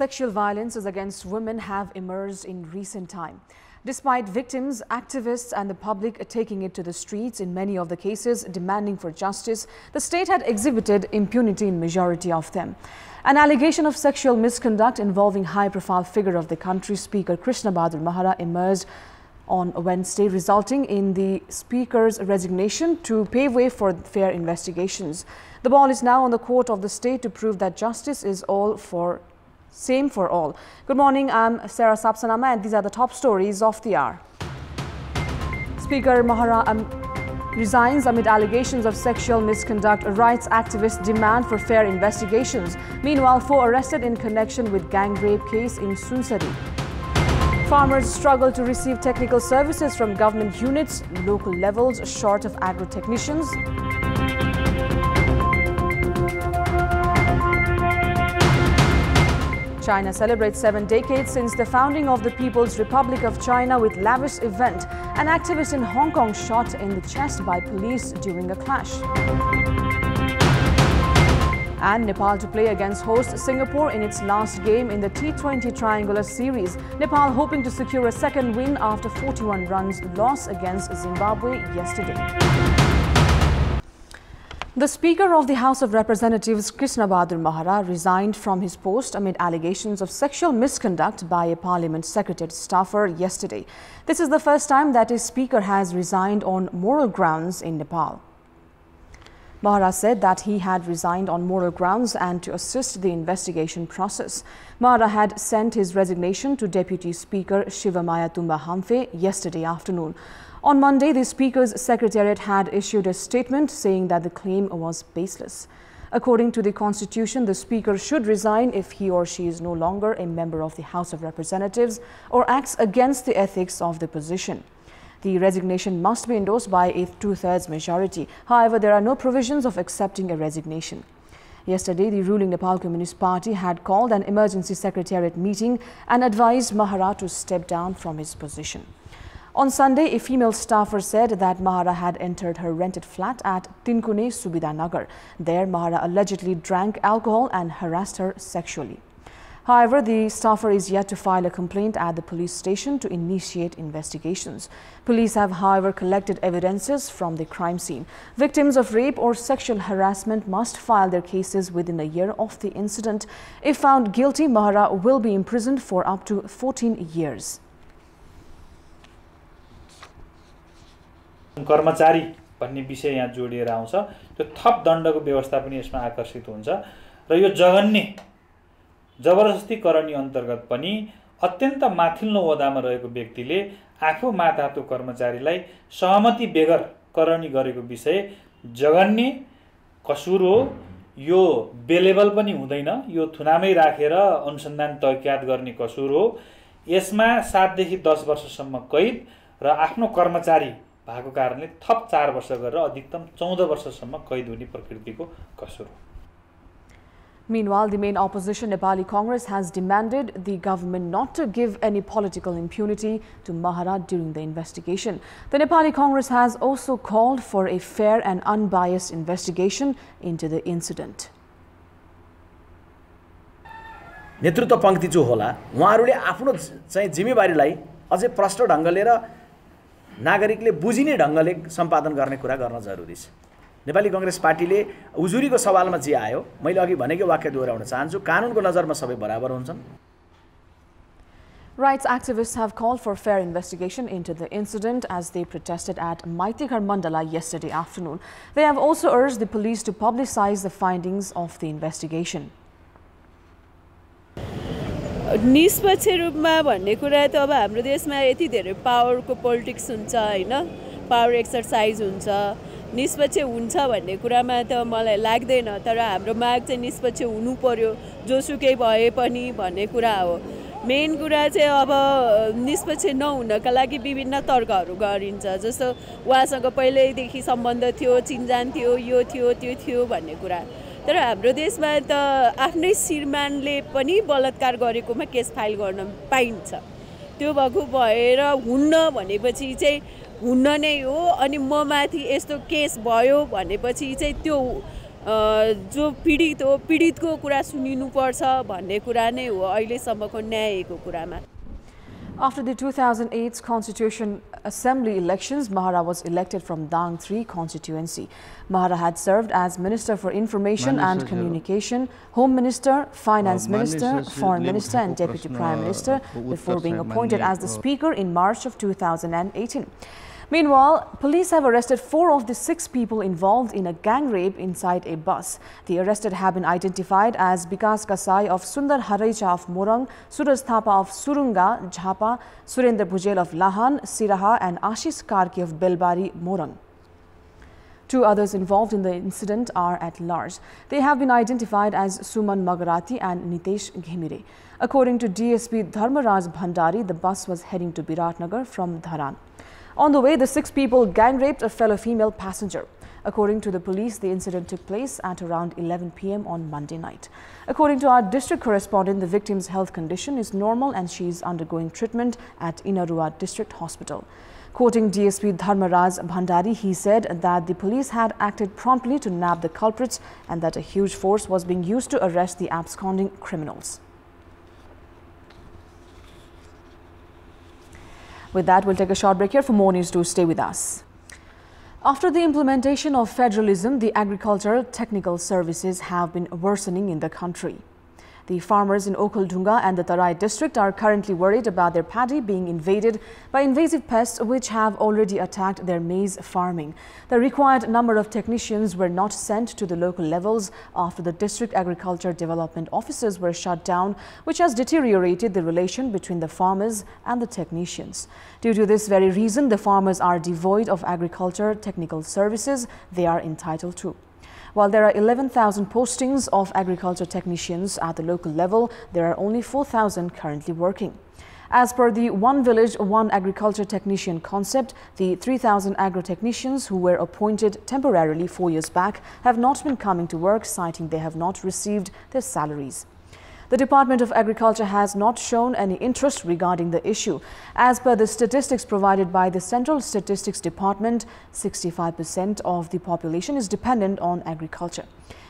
sexual violences against women have emerged in recent time. Despite victims, activists and the public taking it to the streets in many of the cases demanding for justice, the state had exhibited impunity in majority of them. An allegation of sexual misconduct involving high-profile figure of the country, Speaker Krishna Bahadur Mahara, emerged on Wednesday, resulting in the Speaker's resignation to pave way for fair investigations. The ball is now on the court of the state to prove that justice is same for all. Good morning, I'm Sarah Sapsanama and these are the top stories of the hour. Speaker Mahara resigns amid allegations of sexual misconduct. Rights activists demand for fair investigations. Meanwhile, 4 arrested in connection with gang rape case in Sunsari. Farmers struggle to receive technical services from government units, local levels short of agro-technicians. China celebrates 7 decades since the founding of the People's Republic of China with lavish event. An activist in Hong Kong shot in the chest by police during a clash. And Nepal to play against host Singapore in its last game in the T20 Triangular Series. Nepal hoping to secure a second win after 41 runs loss against Zimbabwe yesterday. The Speaker of the House of Representatives, Krishna Bahadur Mahara, resigned from his post amid allegations of sexual misconduct by a Parliament Secretariat staffer yesterday. This is the first time that a Speaker has resigned on moral grounds in Nepal. Mahara said that he had resigned on moral grounds and to assist the investigation process. Mahara had sent his resignation to Deputy Speaker Shivamaya Tumba Hamfe yesterday afternoon. On Monday, the Speaker's Secretariat had issued a statement saying that the claim was baseless. According to the Constitution, the Speaker should resign if he or she is no longer a member of the House of Representatives or acts against the ethics of the position. The resignation must be endorsed by a 2/3 majority. However, there are no provisions of accepting a resignation. Yesterday, the ruling Nepal Communist Party had called an emergency secretariat meeting and advised Mahara to step down from his position. On Sunday, a female staffer said that Mahara had entered her rented flat at Tinkune, Subidanagar. There, Mahara allegedly drank alcohol and harassed her sexually. However, the staffer is yet to file a complaint at the police station to initiate investigations. Police have, however, collected evidences from the crime scene. Victims of rape or sexual harassment must file their cases within a year of the incident. If found guilty, Mahara will be imprisoned for up to 14 years. कर्मचारी भन्ने विषय यहाँ जोडिएर आउँछ त्यो थप दण्डको व्यवस्था पनि यसमा आकर्षित हुन्छ र यो जघन्य जबरजस्ती करणी अन्तर्गत पनि अत्यन्त माथिल्लो ओहदामा रहेको व्यक्तिले आफू माथातो कर्मचारीलाई सहमति बेगर करणी गरेको विषय जघन्य कसुर हो। यो बेलेबल पनि हुँदैन, यो थुनामै राखेर अनुसन्धान तहकियात गर्ने कसुर हो। यसमा 7 देखि 10 वर्षसम्म कैद र आफ्नो कर्मचारी भएको कारणले थप 4 वर्ष गरेर अधिकतम 14 वर्षसम्म कैद हुने प्रकृतिको कसुर हो। Meanwhile, the main opposition, Nepali Congress, has demanded the government not to give any political impunity to Mahara during the investigation. The Nepali Congress has also called for a fair and unbiased investigation into the incident. नेतृत्व पंक्ति जो होला उहाँहरूले आफ्नो चाहिँ जिम्मेवारीलाई अझै प्रष्ट ढंगले र नागरिकले बुझिने ढंगले सम्पादन गर्ने कुरा गर्न जरुरी छ। नेपाली कांग्रेस पार्टीले उजुरीको सवालमा जे आयो मैले अघि भनेको वाक्य दोहोर्याउन चाहन्छु, कानुनको नजरमा सबै बराबर हुन्छन्। Rights activists have called for fair investigation into the incident as they protested at Maitikar Mandala yesterday afternoon. They have also urged the police to publicize the findings of the investigation. निष्पक्ष रूपमा भन्ने कुरा त अब हाम्रो देशमा यति धेरै पावरको politics हुन्छ हैन, पावर एक्सरसाइज हुन्छ, निष्पक्ष हुन्छ भन्ने कुरामा त मलाई लाग्दैन। तर हाम्रो माग चाहिँ निष्पक्ष हुनु पर्यो जोसुकै भए पनि भन्ने कुरा हो। मेन कुरा चाहिँ अब निष्पक्ष नहुनका लागि विभिन्न तर्कहरू गरिन्छ, जस्तो उहाँसँग पहिल्यैदेखि सम्बन्ध थियो, चिन्जान थियो, यो थियो त्यो थियो भन्ने कुरा। तर हाम्रो देशमा त आफ्नै श्रीमानले पनि बलात्कार गरेकोमा केस फाइल गर्न पाइन्छ। त्यो भएको भएर हुन्न भनेपछि चाहिँ हुन्न नै हो। अनि म माथि यस्तो केस भयो भनेपछि चाहिँ त्यो जो पीडित हो पीडितको कुरा सुनिनुपर्छ भन्ने कुरा नै हो अहिलेसम्मको न्यायको कुरामा। After the 2008 Constitution Assembly elections, Mahara was elected from Dang 3 constituency. Mahara had served as Minister for Information and Communication, Home Minister, Finance Minister, Foreign Minister and Deputy Prime Minister before being appointed as the Speaker in March of 2018. Meanwhile, police have arrested 4 of the 6 people involved in a gang rape inside a bus. The arrested have been identified as Bikas Kasai of Sundar Haraicha of Morang, Suraj Thapa of Surunga, Jhapa, Surendra Bhujel of Lahan, Siraha and Ashish Karki of Belbari, Morang. 2 others involved in the incident are at large. They have been identified as Suman Magarati and Nitesh Ghimire. According to DSP Dharmaraj Bhandari, the bus was heading to Biratnagar from Dharan. On the way, the 6 people gang raped a fellow female passenger. According to the police, the incident took place at around 11 p.m. on Monday night. According to our district correspondent, the victim's health condition is normal and she is undergoing treatment at Inarua District Hospital. Quoting DSP Dharmaraj Bhandari, he said that the police had acted promptly to nab the culprits and that a huge force was being used to arrest the absconding criminals. With that, we'll take a short break here. For more news, do stay with us. After the implementation of federalism, the agricultural technical services have been worsening in the country. The farmers in Okhaldhunga and the Tarai district are currently worried about their paddy being invaded by invasive pests which have already attacked their maize farming. The required number of technicians were not sent to the local levels after the district agriculture development offices were shut down, which has deteriorated the relation between the farmers and the technicians. Due to this very reason, the farmers are devoid of agriculture technical services they are entitled to. While there are 11,000 postings of agriculture technicians at the local level, there are only 4,000 currently working. As per the One Village, One Agriculture Technician concept, the 3,000 agro-technicians who were appointed temporarily 4 years back have not been coming to work, citing they have not received their salaries. The Department of Agriculture has not shown any interest regarding the issue. As per the statistics provided by the Central Statistics Department, 65% of the population is dependent on agriculture.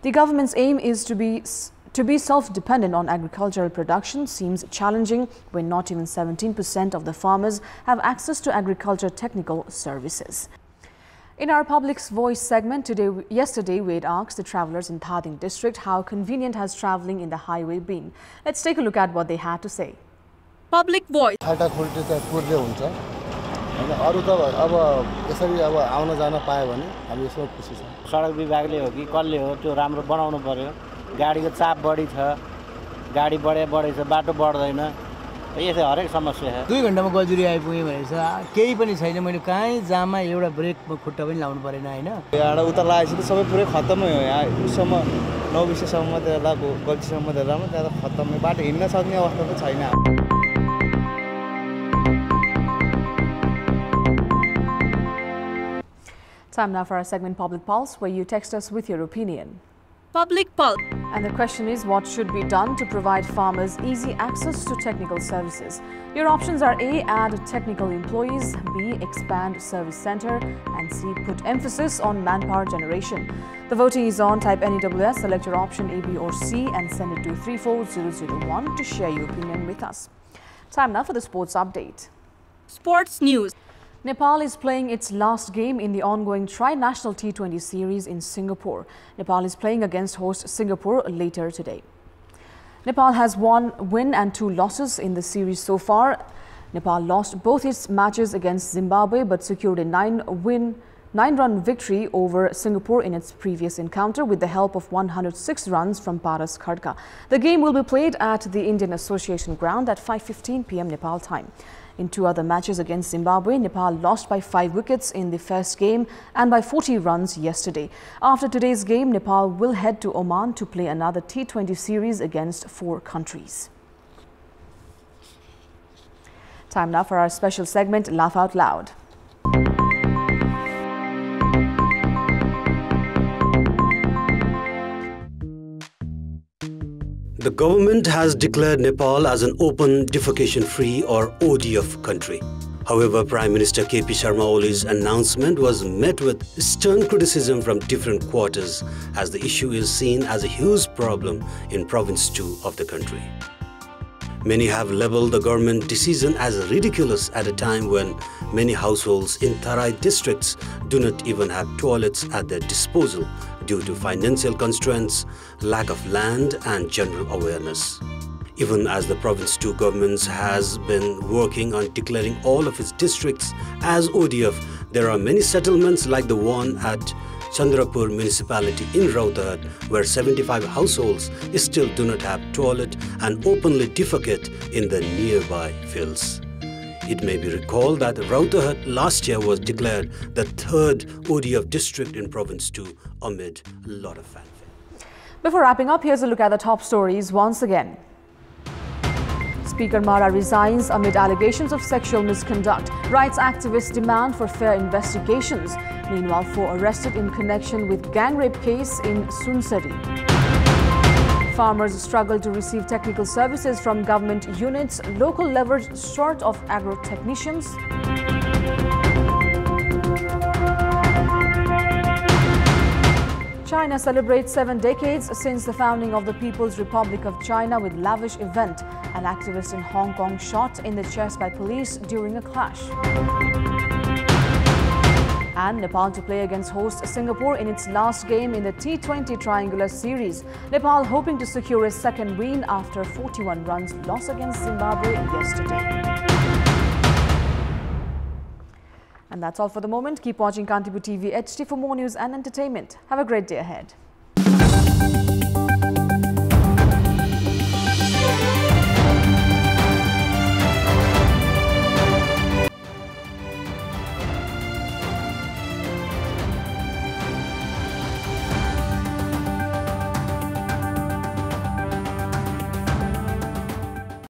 The government's aim is to be self-dependent on agricultural production seems challenging when not even 17% of the farmers have access to agriculture technical services. In our Public's Voice segment yesterday, we had asked the travelers in Thading district how convenient has traveling in the highway been. Let's take a look at what they had to say. Public Voice. सडक विभागले हो कि कसले हो त्यो राम्रो बनाउनु पर्यो गाडीको चाप बढी छ गाडी बढे छ बाटो बढ्दैन यसै हरेक समस्या छ 2 घण्टामा गजुरी आइपुगे भनेछ केही पनि छैन मैले कहीँ जाममा एउटा ब्रेक खुट्टा पनि लाउनु परेन हैन यहाँ उता लागेपछि सबै पुरै खत्तमै हो यहाँ उसम्म 9 विषयसम्म त लागो गल्तीसम्म त राम्रो त्यहाँ त खत्तमै बाटो हिँड्न सक्ने अवस्था त छैन Time now for our segment Public Pulse, where you text us with your opinion. Public Pulse. And the question is, what should be done to provide farmers easy access to technical services? Your options are A, add technical employees, B, expand service center, and C, put emphasis on manpower generation. The voting is on. Type NEWS, select your option A, B or C and send it to 34001 to share your opinion with us. Time now for the sports update. Sports news. Nepal is playing its last game in the ongoing tri-national T20 series in Singapore. Nepal is playing against host Singapore later today. Nepal has 1 win and 2 losses in the series so far. Nepal lost both its matches against Zimbabwe but secured a 9-run victory over Singapore in its previous encounter with the help of 106 runs from Paras Khadka. The game will be played at the Indian Association ground at 5:15 p.m. Nepal time. In 2 other matches against Zimbabwe, Nepal lost by 5 wickets in the first game and by 40 runs yesterday. After today's game, Nepal will head to Oman to play another T20 series against 4 countries. Time now for our special segment, Laugh Out Loud. The government has declared Nepal as an open defecation-free or ODF country. However, Prime Minister KP Sharma Oli's announcement was met with stern criticism from different quarters, as the issue is seen as a huge problem in Province 2 of the country. Many have labelled the government decision as ridiculous at a time when many households in Tarai districts do not even have toilets at their disposal due to financial constraints, lack of land and general awareness. Even as the Province 2 government has been working on declaring all of its districts as ODF, there are many settlements like the one at Chandrapur municipality in Rautahat, where 75 households still do not have toilet and openly defecate in the nearby fields. It may be recalled that Rautahat last year was declared the third ODF district in Province 2 amid a lot of fanfare. Before wrapping up, here's a look at the top stories once again. Speaker Mara resigns amid allegations of sexual misconduct. Rights activists demand for fair investigations. Meanwhile, 4 arrested in connection with gang rape case in Sunsari. Farmers struggle to receive technical services from government units. Local leverage short of agro-technicians. China celebrates 7 decades since the founding of the People's Republic of China with lavish event. An activist in Hong Kong shot in the chest by police during a clash. And Nepal to play against host Singapore in its last game in the T20 Triangular Series. Nepal hoping to secure a second win after 41 runs loss against Zimbabwe yesterday. And that's all for the moment. Keep watching Kantipur TV HD for more news and entertainment. Have a great day ahead.